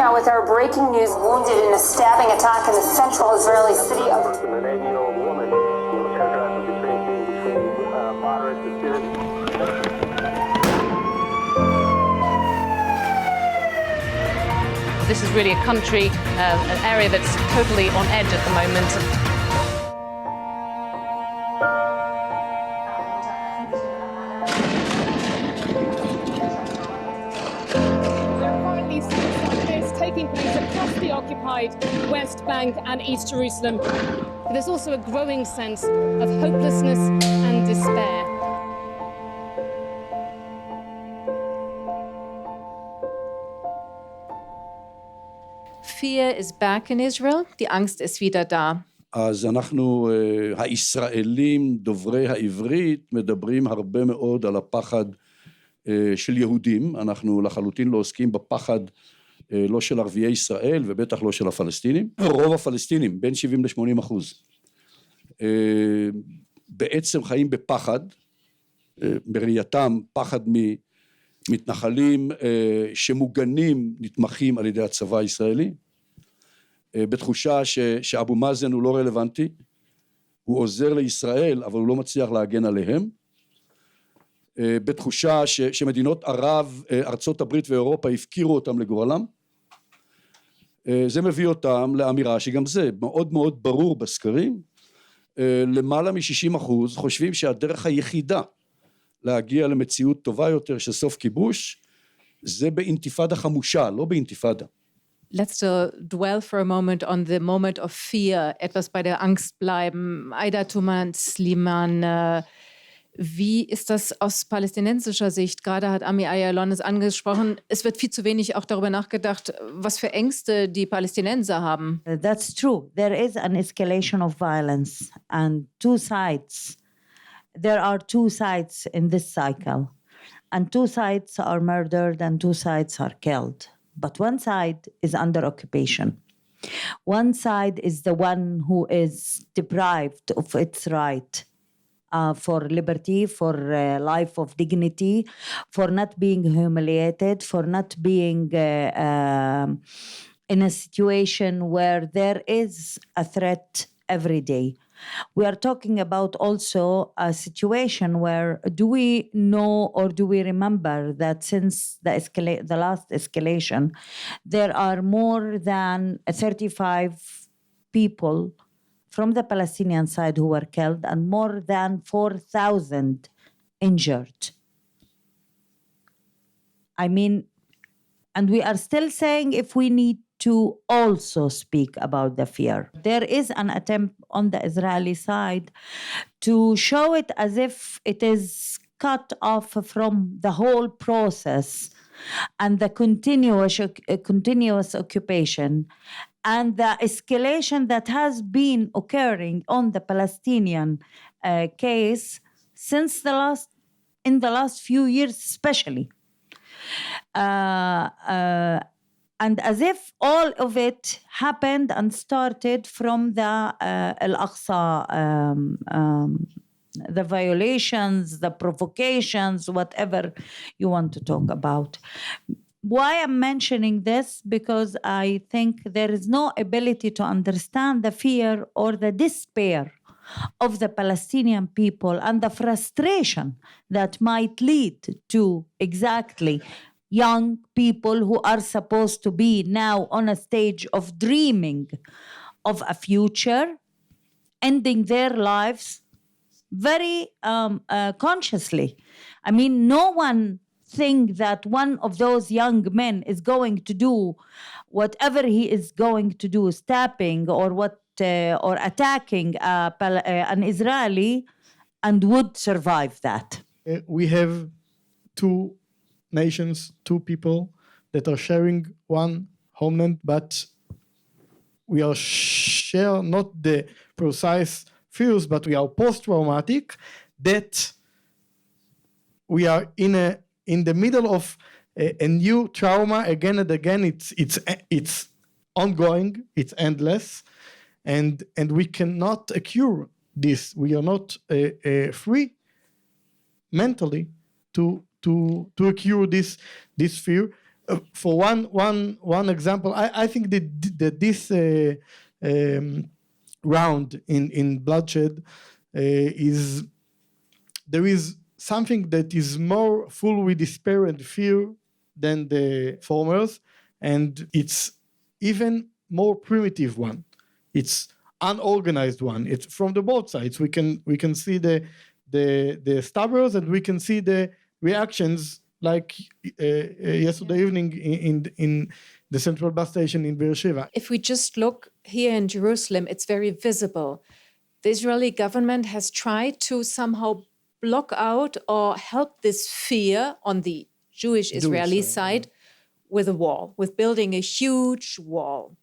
now with our breaking news. Wounded in a stabbing attack in the central Israeli city of... An 80-year-old woman was characterized between moderate to serious. This is really a country, an area that's totally on edge at the moment. Taking place across the occupied West Bank and East Jerusalem. There's also a growing sense of hopelessness and despair. Fear is back in Israel. Die Angst ist wieder da. אז אנחנו, הישראלים, דוברי העברית, מדברים הרבה מאוד על הפחד של יהודים. אנחנו לחלוטין לא עוסקים בפחד לא של ערביי ישראל ובטח לא של הפלסטינים. רוב הפלסטינים, בין 70-80%, בעצם חיים בפחד, בראייתם פחד ממתנחלים שמוגנים, נתמכים על ידי הצבא הישראלי, בתחושה שאבו מאזן הוא לא רלוונטי, הוא עוזר לישראל אבל הוא לא מצליח להגן עליהם, בתחושה שמדינות ערב, ארצות הברית ואירופה הפקירו אותם לגורלם. זה מביא אותם לאמירה שגם זה מאוד מאוד ברור בסקרים, למעלה מ-60% חושבים שהדרך היחידה להגיע למציאות טובה יותר של סוף כיבוש, זה באינתיפאדה חמושה, לא באינתיפאדה. Let's dwell for a moment on the moment of fear, etwas bei der Angst bleiben. Aida Tuman Sliman, wie ist das aus palästinensischer Sicht? Gerade hat Ami Ayalon es angesprochen, es wird viel zu wenig auch darüber nachgedacht, was für Ängste die Palästinenser haben. That's true. There is an escalation of violence and two sides. There are two sides in this cycle. And two sides are murdered and two sides are killed. But one side is under occupation. One side is the one who is deprived of its right for liberty, for life of dignity, for not being humiliated, for not being in a situation where there is a threat every day. We are talking about also a situation where do we know or do we remember that since the last escalation, there are more than 35 people from the Palestinian side who were killed and more than 4,000 injured. I mean, and we are still saying if we need to also speak about the fear. There is an attempt on the Israeli side to show it as if it is cut off from the whole process and the continuous occupation and the escalation that has been occurring on the Palestinian case since in the last few years especially. And as if all of it happened and started from the Al-Aqsa, the violations, the provocations, whatever you want to talk about. Why I'm mentioning this? Because I think there is no ability to understand the fear or the despair of the Palestinian people and the frustration that might lead to exactly young people who are supposed to be now on a stage of dreaming of a future, ending their lives very consciously. I mean, no one thinks that one of those young men is going to do whatever he is going to do, stabbing or attacking an Israeli, and would survive that. We have two nations, two people that are sharing one homeland, but we are share not the precise fears, but we are post-traumatic, that we are in the middle of a new trauma again and again. It's ongoing, it's endless, and we cannot cure this. We are not free mentally to cure this fear. for one example, I think that this round in bloodshed is there is something that is more full with despair and fear than the formers, and it's even more primitive one. It's unorganized one. It's from the both sides. We can see the stabbers, and we can see the reactions, like yesterday evening in the central bus station in Beersheba. If we just look here in Jerusalem, it's very visible. The Israeli government has tried to somehow block out or help this fear on the Jewish Israeli side with a wall, with building a huge wall.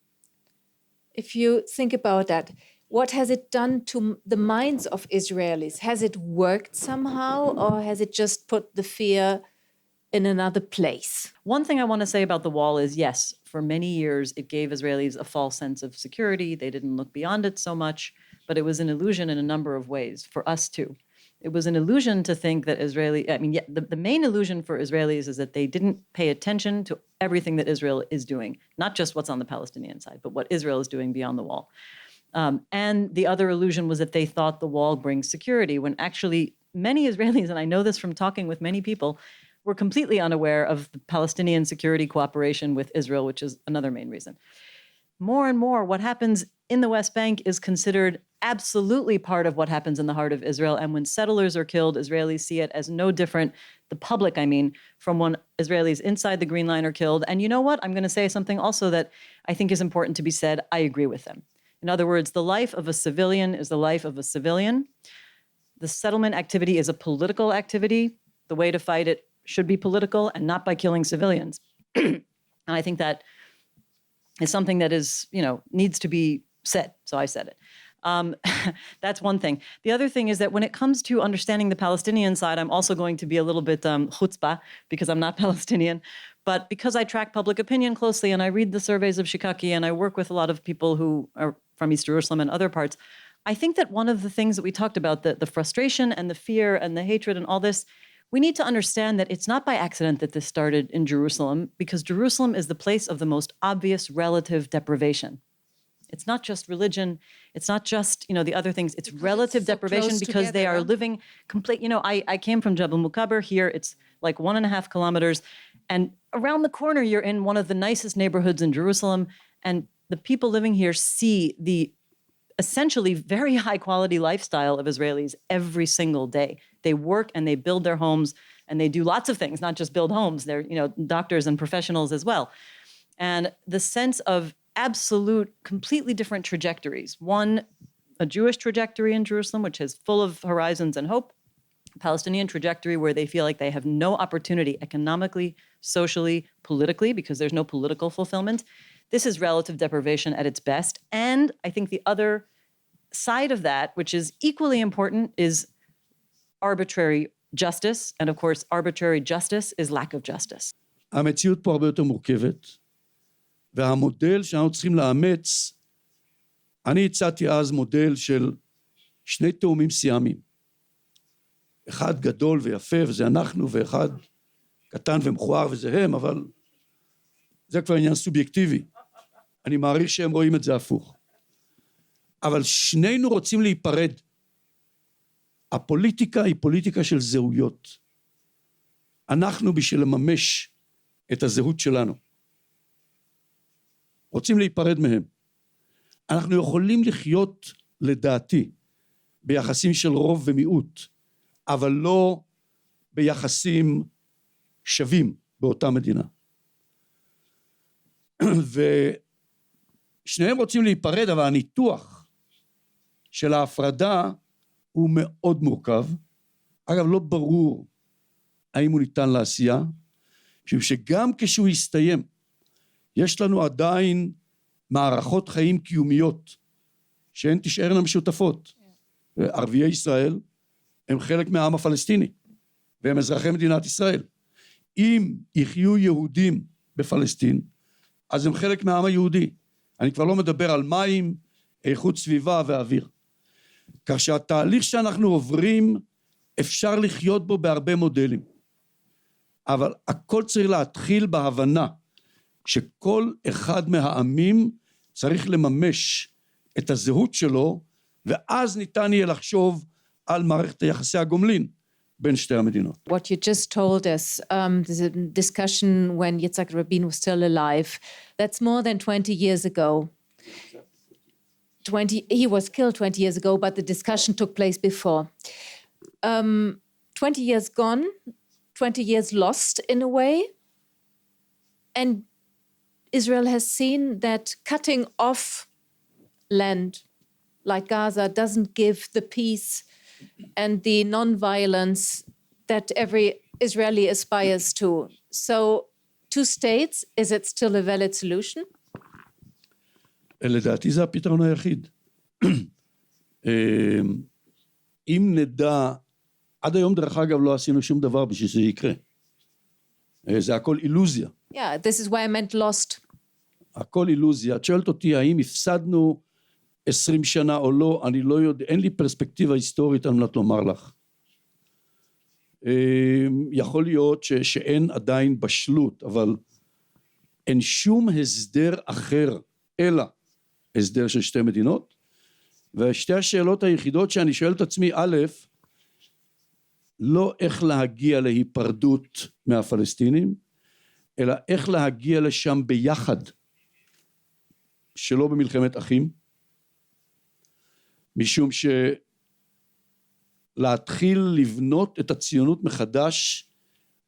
If you think about that, what has it done to the minds of Israelis? Has it worked somehow, or has it just put the fear in another place? One thing I want to say about the wall is, yes, for many years it gave Israelis a false sense of security. They didn't look beyond it so much, but it was an illusion in a number of ways, for us too. It was an illusion to think that the main illusion for Israelis is that they didn't pay attention to everything that Israel is doing, not just what's on the Palestinian side, but what Israel is doing beyond the wall. And the other illusion was that they thought the wall brings security, when actually many Israelis, and I know this from talking with many people, were completely unaware of the Palestinian security cooperation with Israel, which is another main reason. More and more, what happens in the West Bank is considered absolutely part of what happens in the heart of Israel. And when settlers are killed, Israelis see it as no different, the public, I mean, from when Israelis inside the Green Line are killed. And you know what? I'm going to say something also that I think is important to be said. I agree with them. In other words, the life of a civilian is the life of a civilian. The settlement activity is a political activity. The way to fight it should be political and not by killing civilians. And I think that is something that is, needs to be said. So I said it. That's one thing. The other thing is that when it comes to understanding the Palestinian side, I'm also going to be a little bit chutzpah, because I'm not Palestinian, but because I track public opinion closely and I read the surveys of Shikaki and I work with a lot of people who are from East Jerusalem and other parts, I think that one of the things that we talked about, the frustration and the fear and the hatred and all this, we need to understand that it's not by accident that this started in Jerusalem, because Jerusalem is the place of the most obvious relative deprivation. It's not just religion. It's not just, the other things. It's relative deprivation because they are living complete. I came from Jabal Mukaber. Here it's like 1.5 kilometers. And around the corner, you're in one of the nicest neighborhoods in Jerusalem. And the people living here see the essentially very high quality lifestyle of Israelis every single day. They work and they build their homes and they do lots of things, not just build homes. They're, doctors and professionals as well. And the sense of absolute, completely different trajectories. One, a Jewish trajectory in Jerusalem, which is full of horizons and hope. A Palestinian trajectory where they feel like they have no opportunity economically, socially, politically, because there's no political fulfillment. This is relative deprivation at its best. And I think the other side of that, which is equally important, is arbitrary justice. And of course, arbitrary justice is lack of justice. המציאות פה הרבה יותר מורכבת, והמודל שאנחנו צריכים לאמץ, אני הצעתי אז מודל של שני תאומים סיאמיים. אחד גדול ויפה, וזה אנחנו, ואחד קטן ומכוער, וזה הם, אבל זה כבר עניין סובייקטיבי. אני מעריך שהם רואים את זה הפוך. אבל שנינו רוצים להיפרד. הפוליטיקה היא פוליטיקה של זהויות. אנחנו בשביל לממש את הזהות שלנו. רוצים להיפרד מהם. אנחנו יכולים לחיות, לדעתי, ביחסים של רוב ומיעוט, אבל לא ביחסים שווים באותה מדינה. ושניהם רוצים להיפרד, אבל הניתוח של ההפרדה הוא מאוד מורכב. אגב, לא ברור האם הוא ניתן לעשייה, משום שגם כשהוא יסתיים, יש לנו עדיין מערכות חיים קיומיות, שהן תישארנה משותפות. ערביי ישראל הם חלק מהעם הפלסטיני, והם אזרחי מדינת ישראל. אם יחיו יהודים בפלסטין, אז הם חלק מהעם היהודי. אני כבר לא מדבר על מים, איכות סביבה ואוויר. כך שהתהליך שאנחנו עוברים, אפשר לחיות בו בהרבה מודלים. אבל הכל צריך להתחיל בהבנה שכל אחד מהעמים צריך לממש את הזהות שלו, ואז ניתן יהיה לחשוב על מערכת יחסי הגומלין בין שתי המדינות. What you just told us, there's a discussion when Yitzhak Rabin was still alive. That's more than 20 years ago. He was killed 20 years ago, but the discussion took place before. 20 years gone, 20 years lost in a way. And Israel has seen that cutting off land like Gaza doesn't give the peace and the non-violence that every Israeli aspires to. So, two states, is it still a valid solution? לדעתי זה הפתרון היחיד. אם נדע, עד היום דרך אגב לא עשינו שום דבר בשביל שזה יקרה. זה הכל אילוזיה. Yeah, this is why I meant lost. הכל אילוזיה. את שואלת אותי האם הפסדנו 20 שנה או לא, אני לא יודע, אין לי פרספקטיבה היסטורית על מנת לומר לך. יכול להיות שאין עדיין בשלות, אבל אין שום הסדר אחר, אלא הסדר של שתי מדינות, ושתי השאלות היחידות שאני שואל את עצמי, א', לא איך להגיע להיפרדות מהפלסטינים, אלא איך להגיע לשם ביחד, שלא במלחמת אחים, משום שלהתחיל לבנות את הציונות מחדש,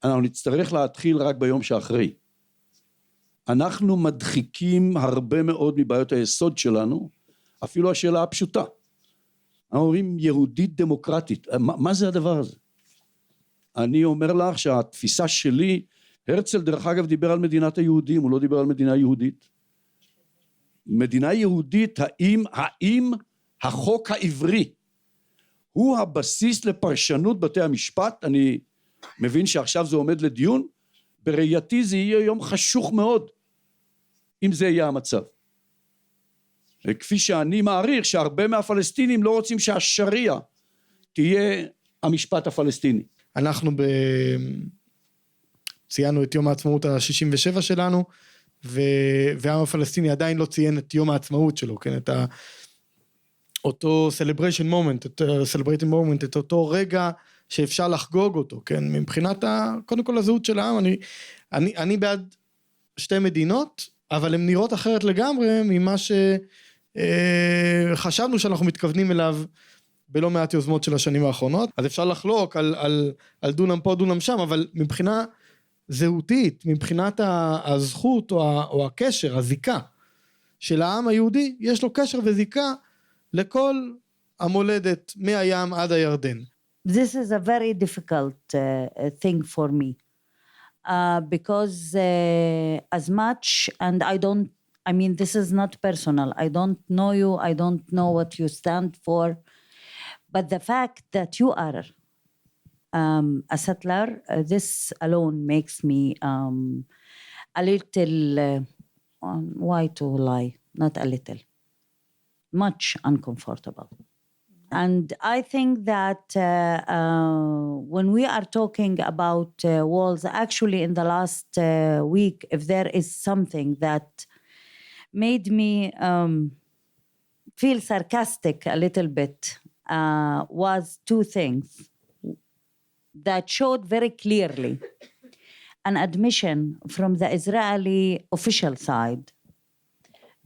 אנחנו נצטרך להתחיל רק ביום שאחרי. אנחנו מדחיקים הרבה מאוד מבעיות היסוד שלנו, אפילו השאלה הפשוטה. אנחנו אומרים יהודית דמוקרטית, מה זה הדבר הזה? אני אומר לך שהתפיסה שלי, הרצל דרך אגב דיבר על מדינת היהודים, הוא לא דיבר על מדינה יהודית. מדינה יהודית, האם החוק העברי הוא הבסיס לפרשנות בתי המשפט? אני מבין שעכשיו זה עומד לדיון, בראייתי זה יהיה יום חשוך מאוד, אם זה יהיה המצב. וכפי שאני מעריך שהרבה מהפלסטינים לא רוצים שהשריעה תהיה המשפט הפלסטיני. אנחנו ציינו את יום העצמאות ה-67 שלנו, והעם הפלסטיני עדיין לא ציין את יום העצמאות שלו, כן? את אותו celebration moment, את אותו רגע שאפשר לחגוג אותו, כן? מבחינת קודם כל הזהות של העם, אני בעד שתי מדינות, אבל הן נראות אחרת לגמרי ממה שחשבנו שאנחנו מתכוונים אליו בלא מעט יוזמות של השנים האחרונות. אז אפשר לחלוק על דונם פה דונם שם, אבל מבחינה זהותית, מבחינת הזכות או הקשר, הזיקה של העם היהודי, יש לו קשר וזיקה לכל המולדת מהים עד הירדן. This is a very difficult thing for me because as much, and I mean this is not personal, I don't know you, I don't know what you stand for, but the fact that you are a settler, this alone makes me a little, why to lie, not a little, much uncomfortable. And I think that when we are talking about walls, actually in the last week, if there is something that made me feel sarcastic a little bit, was two things that showed very clearly an admission from the Israeli official side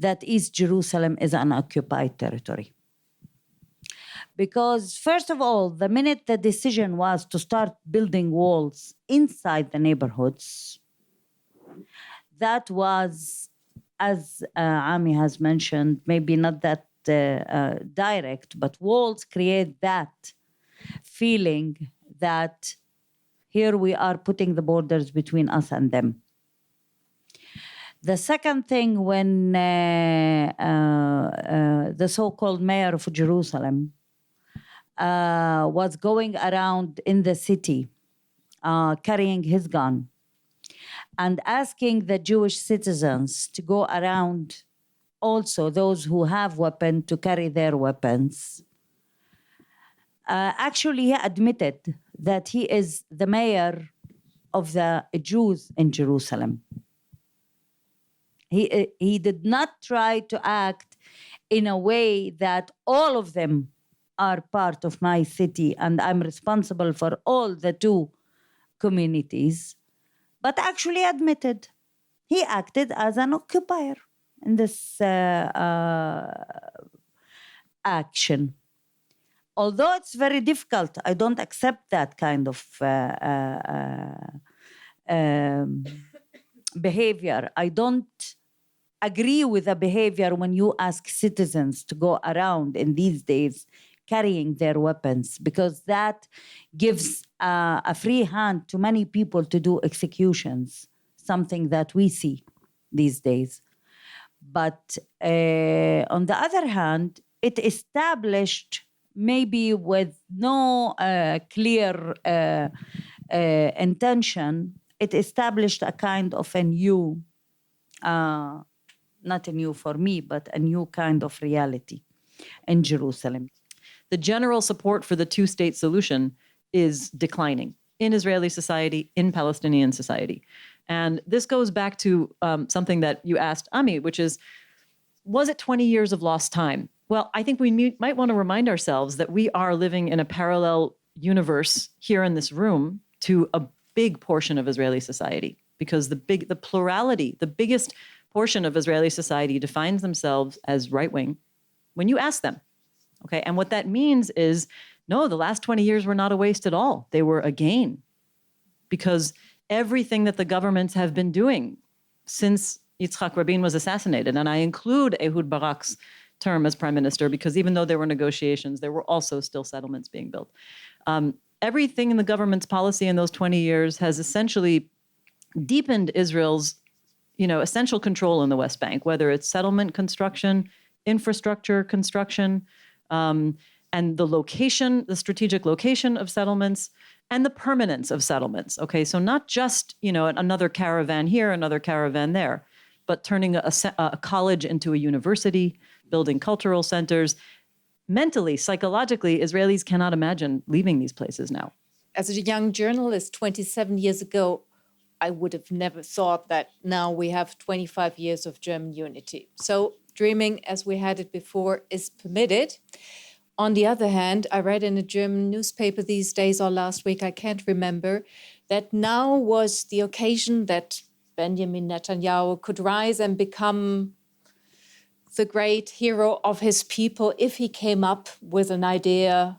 that East Jerusalem is an occupied territory. Because first of all, the minute the decision was to start building walls inside the neighborhoods, that was, as Ami has mentioned, maybe not that direct, but walls create that feeling that here we are putting the borders between us and them. The second thing, when the so-called mayor of Jerusalem was going around in the city carrying his gun and asking the Jewish citizens to go around, also those who have weapons, to carry their weapons, actually he admitted that he is the mayor of the Jews in Jerusalem. He did not try to act in a way that all of them are part of my city and I'm responsible for all the two communities, but actually admitted he acted as an occupier in this action. Although it's very difficult, I don't accept that kind of behavior. I don't agree with the behavior when you ask citizens to go around in these days carrying their weapons, because that gives a free hand to many people to do executions, something that we see these days. But on the other hand, it established, maybe with no clear intention, it established a kind of a new, not a new for me, but a new kind of reality in Jerusalem. The general support for the two-state solution is declining in Israeli society, in Palestinian society. And this goes back to something that you asked Ami, which is, was it 20 years of lost time? Well, I think we might want to remind ourselves that we are living in a parallel universe here in this room to a big portion of Israeli society, because the plurality, the biggest portion of Israeli society defines themselves as right-wing when you ask them. Okay, and what that means is, no, the last 20 years were not a waste at all. They were a gain, because everything that the governments have been doing since Yitzhak Rabin was assassinated, and I include Ehud Barak's term as prime minister, because even though there were negotiations, there were also still settlements being built. Everything in the government's policy in those 20 years has essentially deepened Israel's, essential control in the West Bank, whether it's settlement construction, infrastructure construction, and the location, the strategic location of settlements, and the permanence of settlements. Okay, so not just, another caravan here, another caravan there, but turning a college into a university, building cultural centers. Mentally, psychologically, Israelis cannot imagine leaving these places now. As a young journalist 27 years ago, I would have never thought that now we have 25 years of German unity. So dreaming as we had it before is permitted. On the other hand, I read in a German newspaper these days or last week, I can't remember, that now was the occasion that Benjamin Netanyahu could rise and become the great hero of his people if he came up with an idea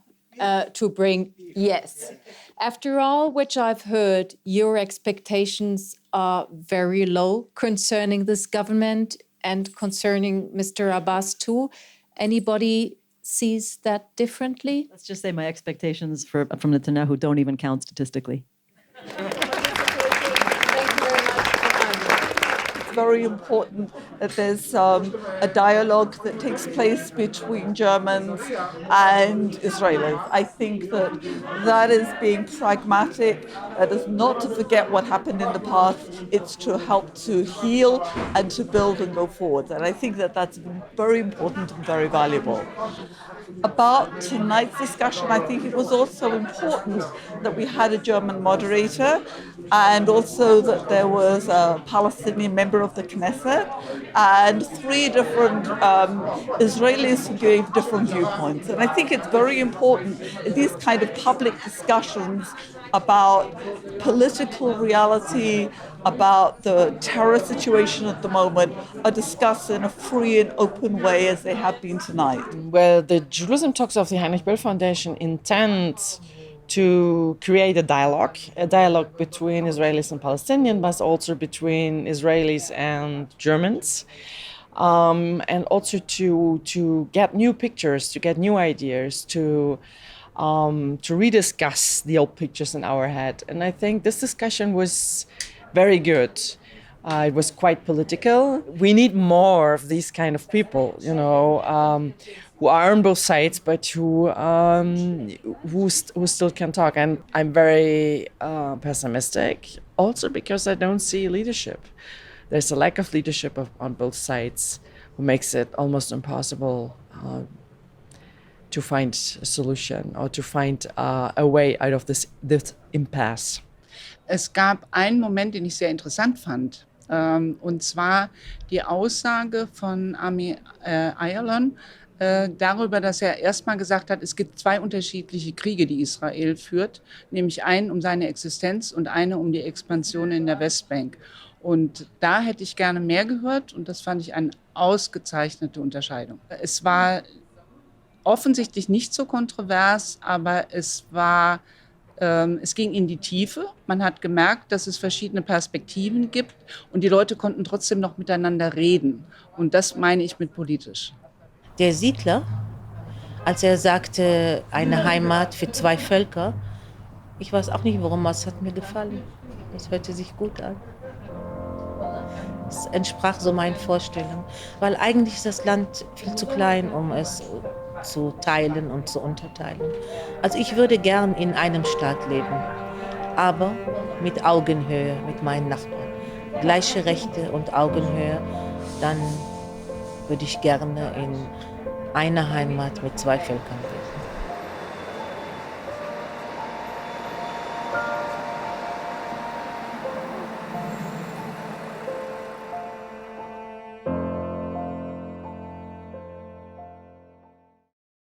to bring, yes. After all which I've heard, your expectations are very low concerning this government and concerning Mr. Abbas too. Anybody sees that differently? Let's just say my expectations from Netanyahu don't even count statistically. Very important that there's a dialogue that takes place between Germans and Israelis. I think that is being pragmatic. That is not to forget what happened in the past. It's to help to heal and to build and go forward. And I think that that's very important and very valuable. About tonight's discussion, I think it was also important that we had a German moderator and also that there was a Palestinian member of the Knesset and three different Israelis who gave different viewpoints. And I think it's very important in these kind of public discussions about political reality, about the terror situation at the moment, are discussed in a free and open way as they have been tonight. Well, the Jerusalem Talks of the Heinrich Böll Foundation intends to create a dialogue between Israelis and Palestinians, but also between Israelis and Germans, and also to get new pictures, to get new ideas, to rediscuss the old pictures in our head. And I think this discussion was very good. It was quite political. We need more of these kind of people, who are on both sides, but who still can talk. And I'm very pessimistic, also because I don't see leadership. There's a lack of leadership on both sides, who makes it almost impossible to find a solution or to find a way out of this impasse. Es gab einen Moment, den ich sehr interessant fand. Und zwar die Aussage von Ami Ayalon darüber, dass er erstmal gesagt hat, es gibt zwei unterschiedliche Kriege, die Israel führt, nämlich einen um seine Existenz und eine um die Expansion in der Westbank. Und da hätte ich gerne mehr gehört und das fand ich eine ausgezeichnete Unterscheidung. Es war offensichtlich nicht so kontrovers, aber es ging in die Tiefe. Man hat gemerkt, dass es verschiedene Perspektiven gibt und die Leute konnten trotzdem noch miteinander reden. Und das meine ich mit politisch. Der Siedler, als er sagte, eine Heimat für zwei Völker, ich weiß auch nicht warum, es hat mir gefallen. Es hörte sich gut an. Es entsprach so meinen Vorstellungen, weil eigentlich ist das Land viel zu klein, um es zu teilen und zu unterteilen. Also ich würde gern in einem Staat leben, aber mit Augenhöhe mit meinen Nachbarn. Gleiche Rechte und Augenhöhe, dann würde ich gerne in einer Heimat mit zwei Völkern leben.